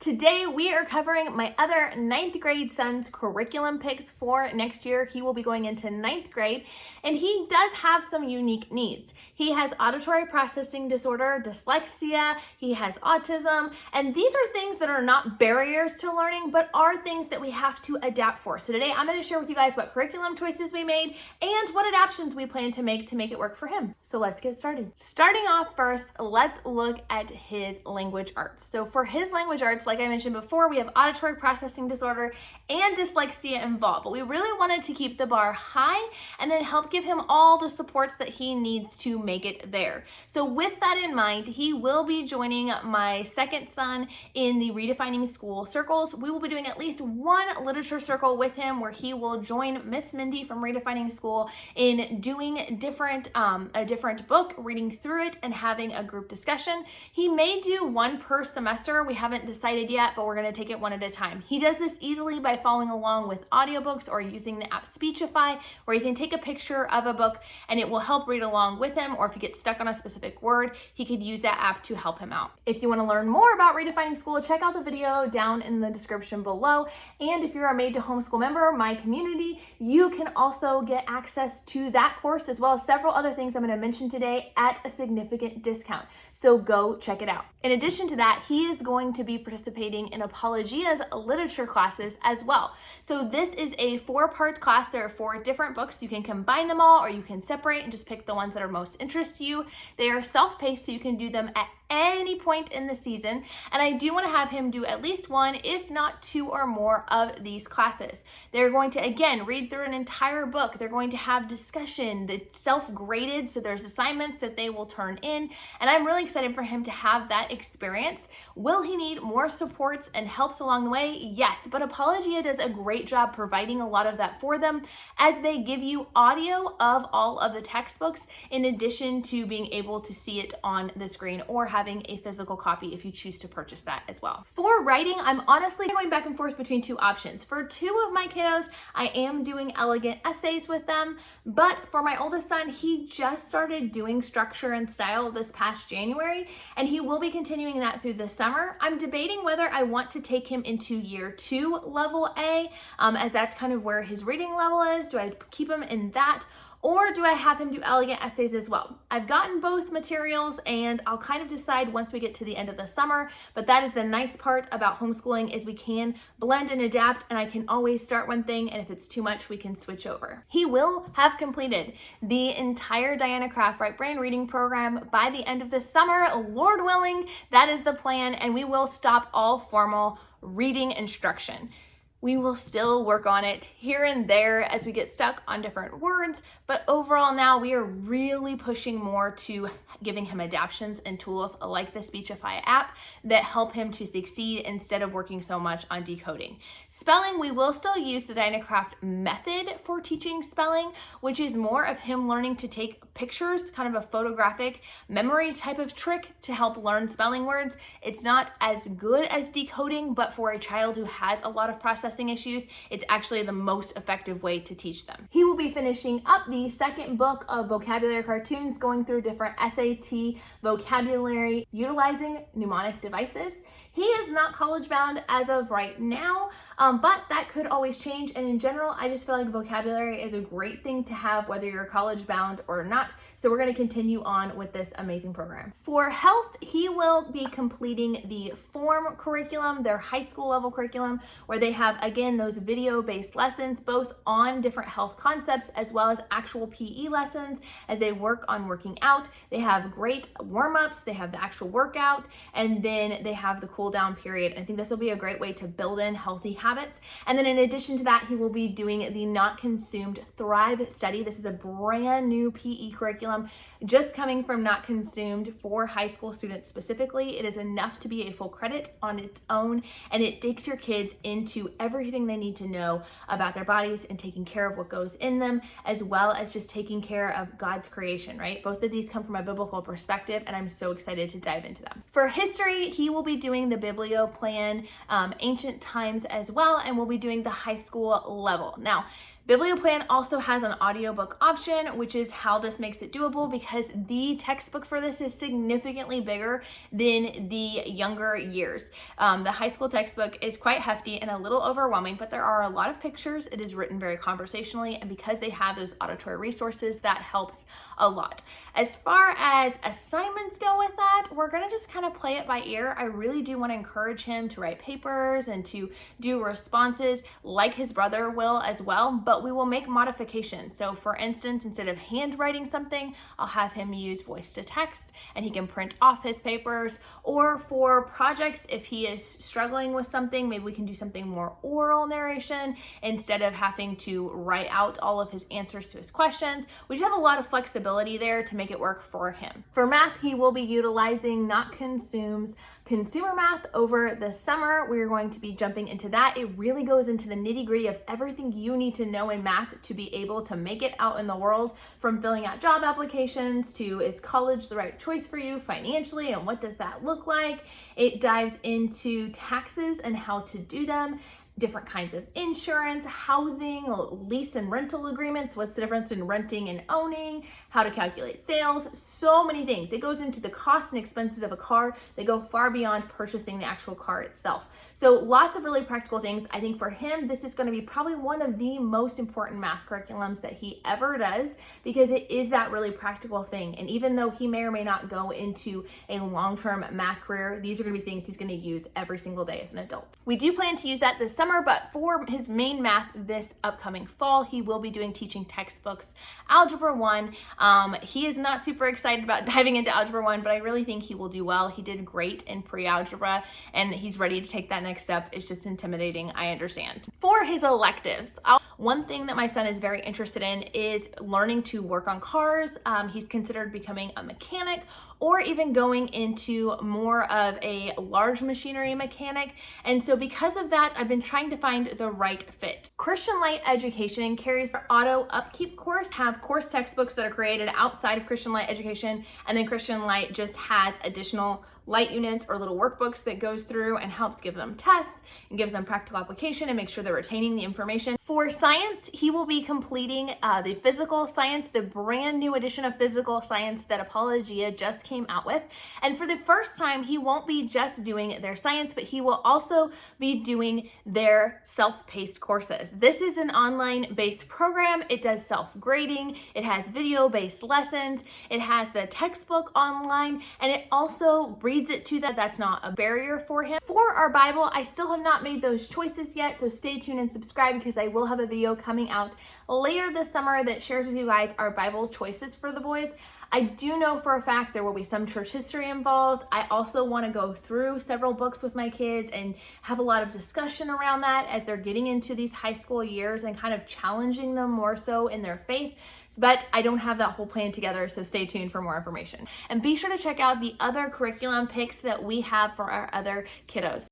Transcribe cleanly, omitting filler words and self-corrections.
Today we are covering my other 9th grade son's curriculum picks for next year. He will be going into 9th grade and he does have some unique needs. He has auditory processing disorder, dyslexia, he has autism, and these are things that are not barriers to learning, but are things that we have to adapt for. So today I'm going to share with you guys what curriculum choices we made and what adaptions we plan to make it work for him. So let's get started. Starting off first, let's look at his language arts. So for his language arts, like I mentioned before, we have auditory processing disorder and dyslexia involved, but we really wanted to keep the bar high and then help give him all the supports that he needs to make it there. So with that in mind, he will be joining my second son in the Redefining School circles. We will be doing at least one literature circle with him where he will join Miss Mindy from Redefining School in doing a different book, reading through it and having a group discussion. He may do one per semester. We haven't decided yet, but we're going to take it one at a time. He does this easily by following along with audiobooks or using the app Speechify, where he can take a picture of a book and it will help read along with him, or if he gets stuck on a specific word, he could use that app to help him out. If you want to learn more about Redefining School, check out the video down in the description below. And if you're a Made to Homeschool member, my community, you can also get access to that course as well as several other things I'm going to mention today at a significant discount. So go check it out. In addition to that, he is going to be participating in Apologia's literature classes as well. So this is a 4-part class. There are 4 different books. You can combine them all or you can separate and just pick the ones that are most interest to you. They are self-paced, so you can do them at any point in the season, and I do want to have him do at least one, if not 2 or more of these classes. They're going to, again, read through an entire book. They're going to have discussion, that's self-graded, so there's assignments that they will turn in, and I'm really excited for him to have that experience. Will he need more supports and helps along the way? Yes, but Apologia does a great job providing a lot of that for them, as they give you audio of all of the textbooks in addition to being able to see it on the screen or having a physical copy if you choose to purchase that as well. For writing, I'm honestly going back and forth between 2 options. For 2 of my kiddos, I am doing elegant essays with them, but for my oldest son, he just started doing structure and style this past January, and he will be continuing that through the summer. I'm debating whether I want to take him into year 2 level A, as that's kind of where his reading level is. Do I keep him in that? Or do I have him do elegant essays as well? I've gotten both materials and I'll kind of decide once we get to the end of the summer, but that is the nice part about homeschooling is we can blend and adapt, and I can always start one thing, and if it's too much, we can switch over. He will have completed the entire Diana Craft Right Brain reading program by the end of the summer, Lord willing. That is the plan, and we will stop all formal reading instruction. We will still work on it here and there as we get stuck on different words, but overall now we are really pushing more to giving him adaptions and tools like the Speechify app that help him to succeed instead of working so much on decoding. Spelling, we will still use the Dynacraft method for teaching spelling, which is more of him learning to take pictures, kind of a photographic memory type of trick to help learn spelling words. It's not as good as decoding, but for a child who has a lot of processing issues, it's actually the most effective way to teach them. He will be finishing up the 2nd book of vocabulary cartoons, going through different SAT vocabulary utilizing mnemonic devices. He is not college bound as of right now, but that could always change. And in general, I just feel like vocabulary is a great thing to have whether you're college bound or not. So we're going to continue on with this amazing program. For health, he will be completing the FORM curriculum, their high school level curriculum, where they have, again, those video-based lessons, both on different health concepts as well as actual PE lessons as they work on working out. They have great warm-ups, they have the actual workout, and then they have the cool down period. I think this will be a great way to build in healthy habits. And then in addition to that, he will be doing the Not Consumed Thrive study. This is a brand new PE curriculum just coming from Not Consumed for high school students specifically. It is enough to be a full credit on its own, and it takes your kids into everything they need to know about their bodies and taking care of what goes in them, as well as just taking care of God's creation, right? Both of these come from a biblical perspective, and I'm so excited to dive into them. For history, he will be doing the Biblioplan, ancient times as well, and we'll be doing the high school level. Now, Biblioplan also has an audiobook option, which is how this makes it doable because the textbook for this is significantly bigger than the younger years. The high school textbook is quite hefty and a little overwhelming, but there are a lot of pictures. It is written very conversationally, and because they have those auditory resources, that helps a lot. As far as assignments go with that, we're gonna just kind of play it by ear. I really do want to encourage him to write papers and to do responses like his brother will as well, but we will make modifications. So for instance, instead of handwriting something, I'll have him use voice to text and he can print off his papers. Or for projects, if he is struggling with something, maybe we can do something more oral narration instead of having to write out all of his answers to his questions. We just have a lot of flexibility there to make it work for him. For math, he will be utilizing Not Consume's consumer math over the summer. We're going to be jumping into that. It really goes into the nitty-gritty of everything you need to know in math to be able to make it out in the world, from filling out job applications to is college the right choice for you financially and what does that look like. It dives into taxes and how to do them, different kinds of insurance, housing, lease and rental agreements, what's the difference between renting and owning, how to calculate sales, so many things. It goes into the cost and expenses of a car that go far beyond purchasing the actual car itself. So lots of really practical things. I think for him, this is going to be probably one of the most important math curriculums that he ever does because it is that really practical thing. And even though he may or may not go into a long-term math career, these are going to be things he's going to use every single day as an adult. We do plan to use that this summer, but for his main math this upcoming fall, he will be doing teaching textbooks, Algebra 1. He is not super excited about diving into Algebra 1, but I really think he will do well. He did great in pre-algebra and he's ready to take that next step. It's just intimidating, I understand. For his electives, one thing that my son is very interested in is learning to work on cars. He's considered becoming a mechanic or even going into more of a large machinery mechanic. And so because of that, I've been trying to find the right fit. Christian Light Education carries their auto upkeep course, have course textbooks that are created outside of Christian Light Education, and then Christian Light just has additional light units or little workbooks that goes through and helps give them tests and gives them practical application and make sure they're retaining the information. For science, he will be completing the physical science, the brand new edition of physical science that Apologia just came out with. And for the first time, he won't be just doing their science, but he will also be doing their self-paced courses. This is an online-based program. It does self-grading. It has video-based lessons. It has the textbook online, and it also reads it to them. That's not a barrier for him. For our Bible, I still have not made those choices yet, so stay tuned and subscribe because I will have a video coming out later this summer that shares with you guys our Bible choices for the boys. I do know for a fact there will be some church history involved. I also want to go through several books with my kids and have a lot of discussion around that as they're getting into these high school years and kind of challenging them more so in their faith. But I don't have that whole plan together, so stay tuned for more information. And be sure to check out the other curriculum picks that we have for our other kiddos.